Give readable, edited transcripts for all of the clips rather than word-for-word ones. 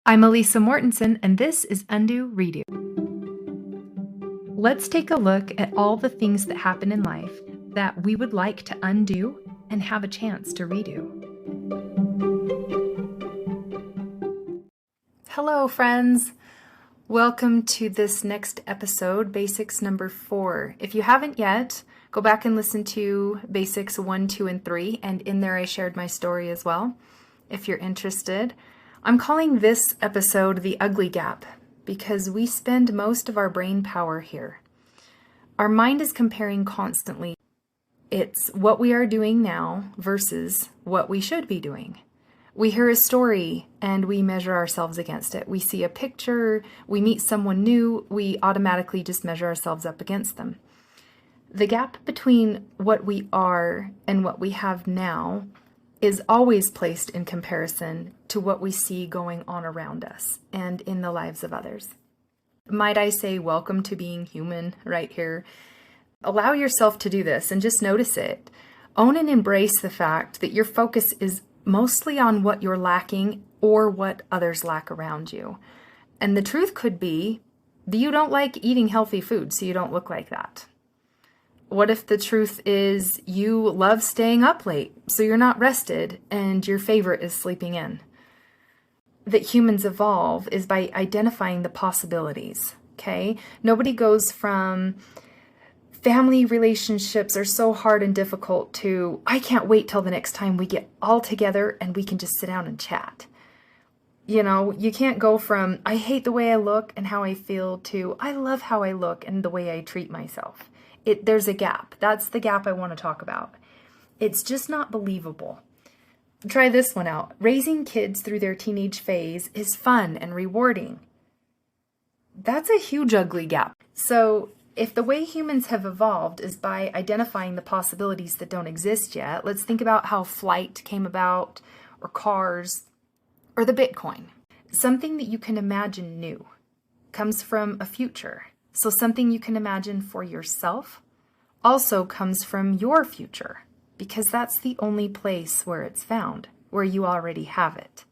I'm Elisa Mortensen, and this is Undo Redo. Let's take a look at all the things that happen in life that we would like to undo and have a chance to redo. Hello, friends. Welcome to this next episode, Basics number 4. If you haven't yet, go back and listen to Basics 1, 2, and 3, and in there I shared my story as well, if you're interested. I'm calling this episode The Ugly Gap because we spend most of our brain power here. Our mind is comparing constantly. It's what we are doing now versus what we should be doing. We hear a story and we measure ourselves against it. We see a picture, we meet someone new, we automatically just measure ourselves up against them. The gap between what we are and what we have now is always placed in comparison to what we see going on around us and in the lives of others. Might I say, welcome to being human right here. Allow yourself to do this and just notice it. Own and embrace the fact that your focus is mostly on what you're lacking or what others lack around you. And the truth could be that you don't like eating healthy food, so you don't look like that. What if the truth is you love staying up late, so you're not rested, and your favorite is sleeping in? That humans evolve is by identifying the possibilities, okay? Nobody goes from family relationships are so hard and difficult to, I can't wait till the next time we get all together and we can just sit down and chat. You know, you can't go from, I hate the way I look and how I feel to, I love how I look and the way I treat myself. There's a gap. That's the gap I want to talk about. It's just not believable. Try this one out. Raising kids through their teenage phase is fun and rewarding. That's a huge ugly gap. So if the way humans have evolved is by identifying the possibilities that don't exist yet, let's think about how flight came about, or cars, or the Bitcoin. Something that you can imagine new comes from a future. So something you can imagine for yourself also comes from your future, because that's the only place where it's found, where you already have it.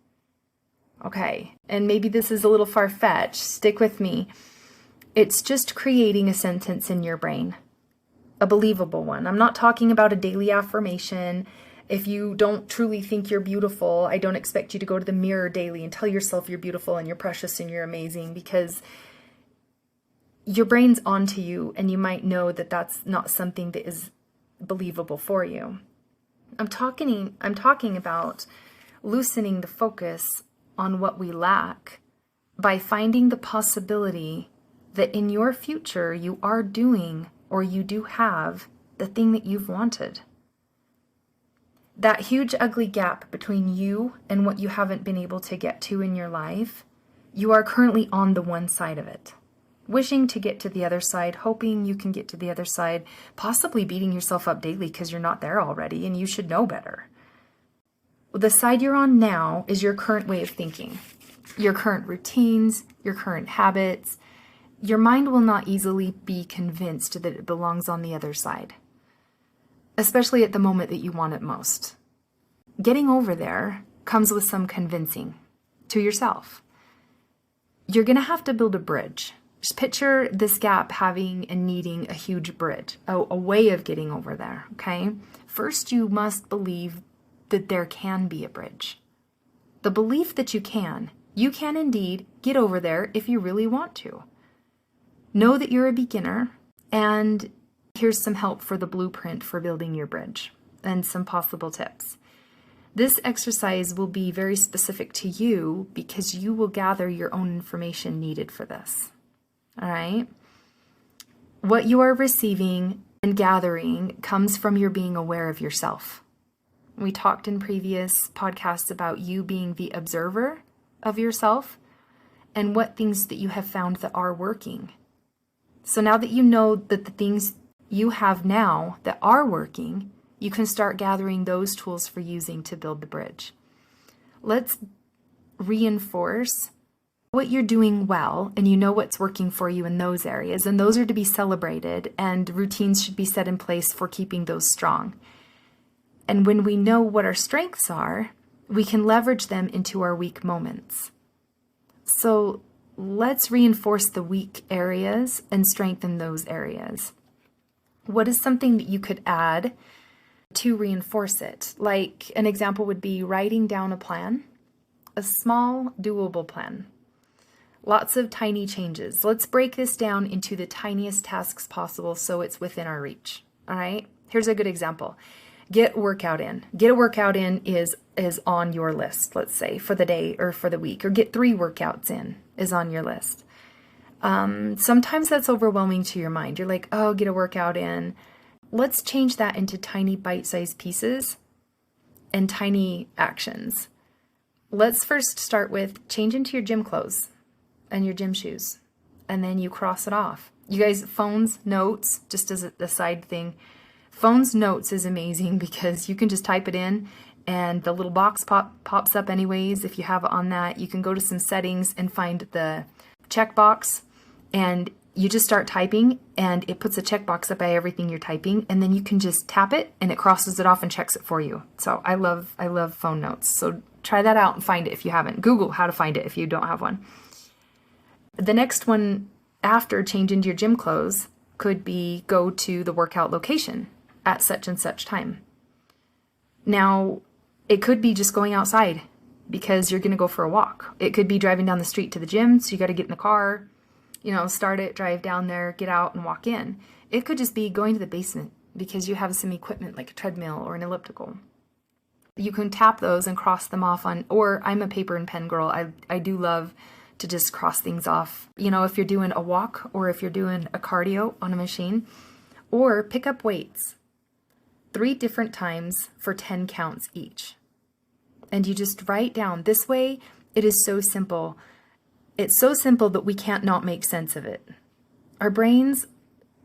Okay, and maybe this is a little far-fetched. Stick with me. It's just creating a sentence in your brain, a believable one. I'm not talking about a daily affirmation. If you don't truly think you're beautiful, I don't expect you to go to the mirror daily and tell yourself you're beautiful and you're precious and you're amazing, because your brain's onto you and you might know that that's not something that is believable for you. I'm talking about loosening the focus on what we lack by finding the possibility that in your future you are doing or you do have the thing that you've wanted. That huge ugly gap between you and what you haven't been able to get to in your life, you are currently on the one side of it. Wishing to get to the other side, hoping you can get to the other side, possibly beating yourself up daily because you're not there already and you should know better. The side you're on now is your current way of thinking, your current routines, your current habits. Your mind will not easily be convinced that it belongs on the other side, especially at the moment that you want it most. Getting over there comes with some convincing to yourself. You're going to have to build a bridge. Just picture this gap having and needing a huge bridge, a way of getting over there, okay? First, you must believe that there can be a bridge. The belief that you can indeed get over there if you really want to. Know that you're a beginner, and here's some help for the blueprint for building your bridge and some possible tips. This exercise will be very specific to you because you will gather your own information needed for this. All right? What you are receiving and gathering comes from your being aware of yourself. We talked in previous podcasts about you being the observer of yourself and what things that you have found that are working. So now that you know that the things you have now that are working, you can start gathering those tools for using to build the bridge. Let's reinforce what you're doing well, and you know what's working for you in those areas, and those are to be celebrated, and routines should be set in place for keeping those strong. And when we know what our strengths are, we can leverage them into our weak moments. So let's reinforce the weak areas and strengthen those areas. What is something that you could add to reinforce it? Like an example would be writing down a plan, a small, doable plan. Lots of tiny changes. Let's break this down into the tiniest tasks possible so it's within our reach. All right? Here's a good example. Get a workout in. Get a workout in is on your list, let's say, for the day or for the week. Or get 3 workouts in is on your list. Sometimes that's overwhelming to your mind. You're like, oh, get a workout in. Let's change that into tiny bite-sized pieces and tiny actions. Let's first start with change into your gym clothes and your gym shoes, and then you cross it off. You guys, phones, notes, just as a side thing, phones notes is amazing because you can just type it in and the little box pops up anyways. If you have it on that, you can go to some settings and find the checkbox, and you just start typing and it puts a checkbox up by everything you're typing, and then you can just tap it and it crosses it off and checks it for you. So I love phone notes. So try that out and find it if you haven't. Google how to find it if you don't have one. The next one after change into your gym clothes could be go to the workout location at such and such time. Now, it could be just going outside because you're going to go for a walk. It could be driving down the street to the gym, so you got to get in the car, start it, drive down there, get out and walk in. It could just be going to the basement because you have some equipment like a treadmill or an elliptical. You can tap those and cross them off or I'm a paper and pen girl. I do love to just cross things off. If you're doing a walk or if you're doing a cardio on a machine, or pick up weights 3 different times for 10 counts each. And you just write down. This way, it is so simple. It's so simple that we can't not make sense of it. Our brains,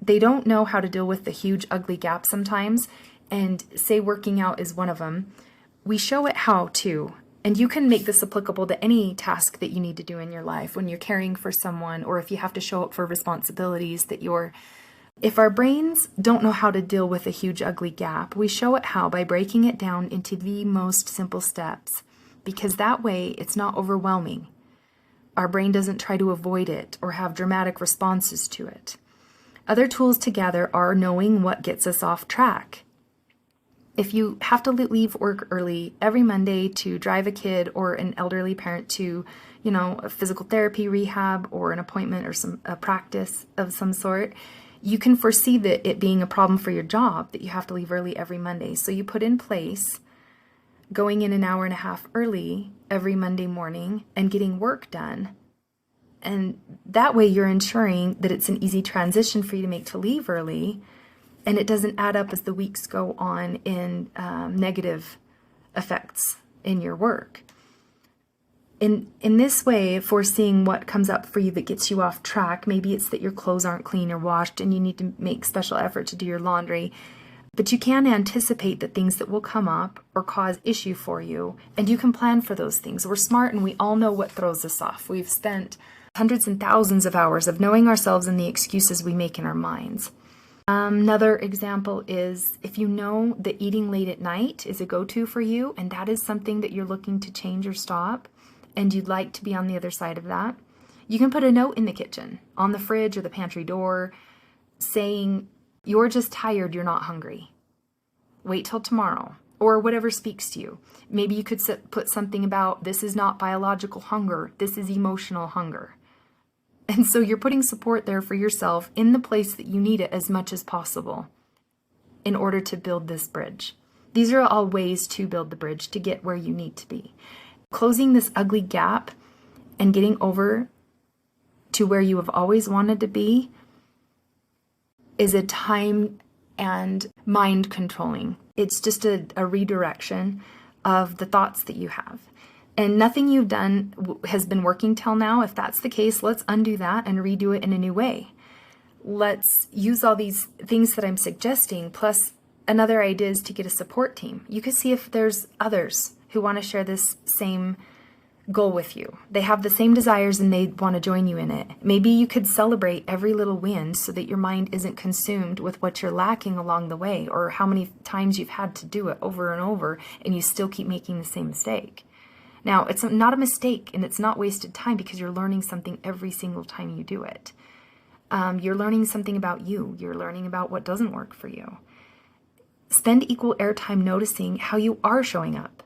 they don't know how to deal with the huge, ugly gap sometimes, and say working out is one of them. We show it how to. And you can make this applicable to any task that you need to do in your life when you're caring for someone, or if you have to show up for responsibilities if our brains don't know how to deal with a huge ugly gap, we show it how by breaking it down into the most simple steps, because that way it's not overwhelming. Our brain doesn't try to avoid it or have dramatic responses to it. Other tools to gather are knowing what gets us off track. If you have to leave work early every Monday to drive a kid or an elderly parent to, a physical therapy rehab or an appointment or a practice of some sort, you can foresee that it being a problem for your job that you have to leave early every Monday. So you put in place going in an hour and a half early every Monday morning and getting work done. And that way you're ensuring that it's an easy transition for you to make to leave early, and it doesn't add up as the weeks go on in negative effects in your work. In this way, foreseeing what comes up for you that gets you off track, maybe it's that your clothes aren't clean or washed and you need to make special effort to do your laundry, but you can anticipate the things that will come up or cause issue for you, and you can plan for those things. We're smart and we all know what throws us off. We've spent hundreds and thousands of hours of knowing ourselves and the excuses we make in our minds. Another example is if you know that eating late at night is a go-to for you, and that is something that you're looking to change or stop, and you'd like to be on the other side of that, you can put a note in the kitchen, on the fridge or the pantry door, saying, "You're just tired, you're not hungry. Wait till tomorrow," or whatever speaks to you. Maybe you could put something about, "This is not biological hunger, this is emotional hunger." And so you're putting support there for yourself in the place that you need it as much as possible in order to build this bridge. These are all ways to build the bridge to get where you need to be. Closing this ugly gap and getting over to where you have always wanted to be is a time and mind controlling. It's just a redirection of the thoughts that you have. And nothing you've done has been working till now. If that's the case, let's undo that and redo it in a new way. Let's use all these things that I'm suggesting, plus another idea is to get a support team. You can see if there's others who want to share this same goal with you. They have the same desires and they want to join you in it. Maybe you could celebrate every little win so that your mind isn't consumed with what you're lacking along the way, or how many times you've had to do it over and over and you still keep making the same mistake. Now, it's not a mistake and it's not wasted time because you're learning something every single time you do it. You're learning something about you. You're learning about what doesn't work for you. Spend equal airtime noticing how you are showing up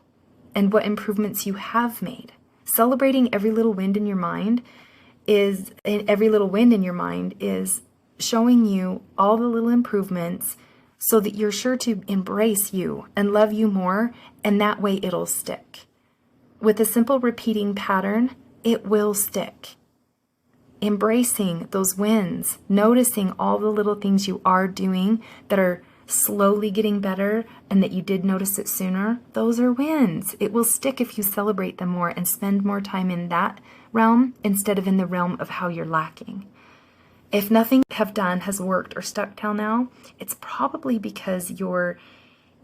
and what improvements you have made. Celebrating every little win in your mind is showing you all the little improvements so that you're sure to embrace you and love you more, and that way it'll stick. With a simple repeating pattern, it will stick. Embracing those wins, noticing all the little things you are doing that are slowly getting better and that you did notice it sooner, those are wins. It will stick if you celebrate them more and spend more time in that realm instead of in the realm of how you're lacking. If nothing you have done has worked or stuck till now, it's probably because you're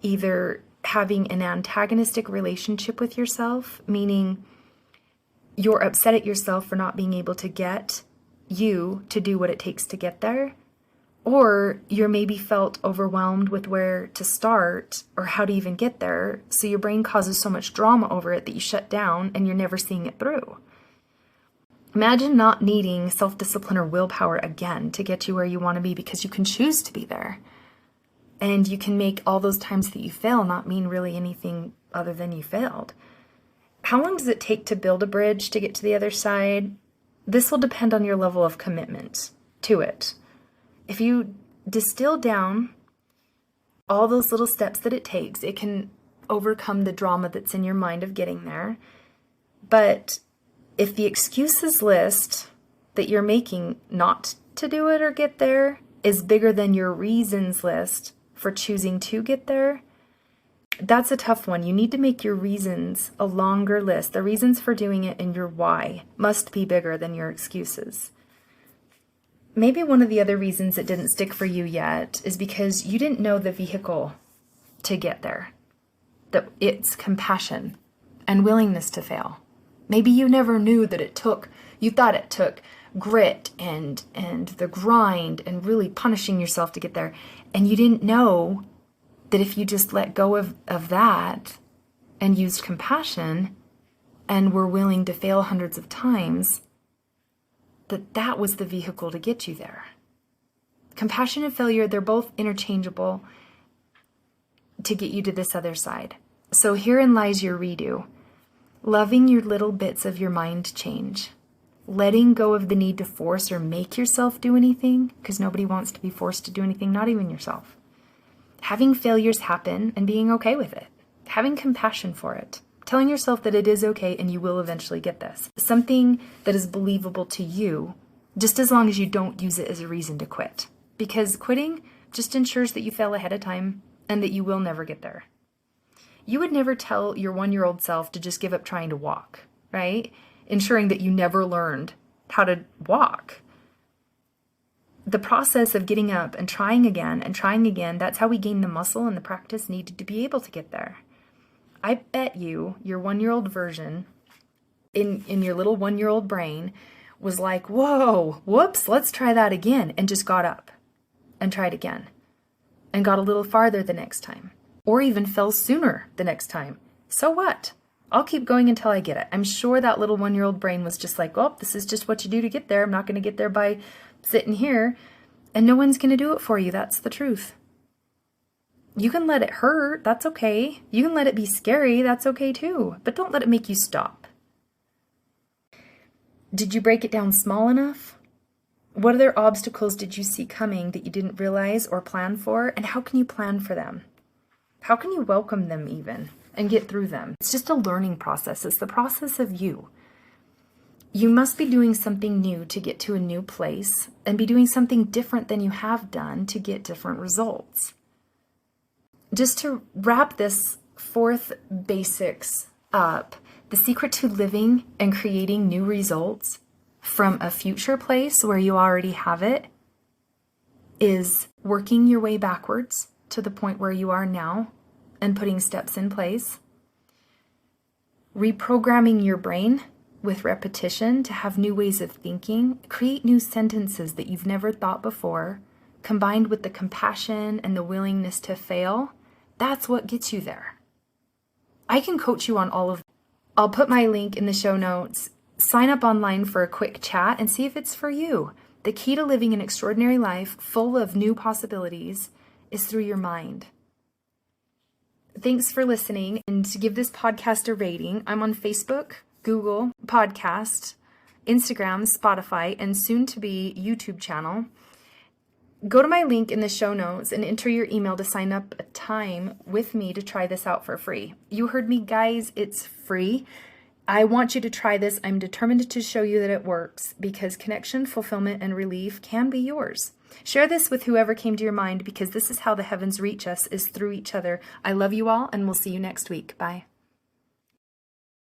either having an antagonistic relationship with yourself, meaning you're upset at yourself for not being able to get you to do what it takes to get there, or you're maybe felt overwhelmed with where to start or how to even get there, so your brain causes so much drama over it that you shut down and you're never seeing it through. Imagine not needing self-discipline or willpower again to get you where you want to be, because you can choose to be there. And you can make all those times that you fail not mean really anything other than you failed. How long does it take to build a bridge to get to the other side? This will depend on your level of commitment to it. If you distill down all those little steps that it takes, it can overcome the drama that's in your mind of getting there. But if the excuses list that you're making not to do it or get there is bigger than your reasons list for choosing to get there, that's a tough one. You need to make your reasons a longer list. The reasons for doing it and your why must be bigger than your excuses. Maybe one of the other reasons it didn't stick for you yet is because you didn't know the vehicle to get there. That it's compassion and willingness to fail. Maybe you never knew that you thought it took grit and the grind and really punishing yourself to get there. And you didn't know that if you just let go of that and used compassion and were willing to fail hundreds of times, that was the vehicle to get you there. Compassion and failure, they're both interchangeable to get you to this other side. So herein lies your redo. Loving your little bits of your mind change. Letting go of the need to force or make yourself do anything, because nobody wants to be forced to do anything, not even yourself. Having failures happen and being okay with it. Having compassion for it. Telling yourself that it is okay and you will eventually get this. Something that is believable to you, just as long as you don't use it as a reason to quit. Because quitting just ensures that you fail ahead of time and that you will never get there. You would never tell your 1-year-old self to just give up trying to walk, right? Ensuring that you never learned how to walk. The process of getting up and trying again, that's how we gain the muscle and the practice needed to be able to get there. I bet you your 1-year-old version in your little 1-year-old brain was like, whoa, whoops, let's try that again, and just got up and tried again and got a little farther the next time, or even fell sooner the next time. So what? I'll keep going until I get it. I'm sure that little 1-year-old brain was just like, oh, this is just what you do to get there. I'm not going to get there by sitting here, and no one's going to do it for you. That's the truth. You can let it hurt. That's okay. You can let it be scary. That's okay too. But don't let it make you stop. Did you break it down small enough? What other obstacles did you see coming that you didn't realize or plan for? And how can you plan for them? How can you welcome them even and get through them? It's just a learning process. It's the process of you. You must be doing something new to get to a new place and be doing something different than you have done to get different results. Just to wrap this 4th basics up, the secret to living and creating new results from a future place where you already have it is working your way backwards to the point where you are now and putting steps in place. Reprogramming your brain with repetition to have new ways of thinking, create new sentences that you've never thought before, combined with the compassion and the willingness to fail. That's what gets you there. I can coach you on all of I'll put my link in the show notes. Sign up online for a quick chat and see if it's for you. The key to living an extraordinary life full of new possibilities is through your mind. Thanks for listening, and to give this podcast a rating, I'm on Facebook, Google Podcast, Instagram, Spotify, and soon to be YouTube channel. Go to my link in the show notes and enter your email to sign up a time with me to try this out for free. You heard me, guys. It's free. I want you to try this. I'm determined to show you that it works, because connection, fulfillment, and relief can be yours. Share this with whoever came to your mind, because this is how the heavens reach us, is through each other. I love you all, and we'll see you next week. Bye.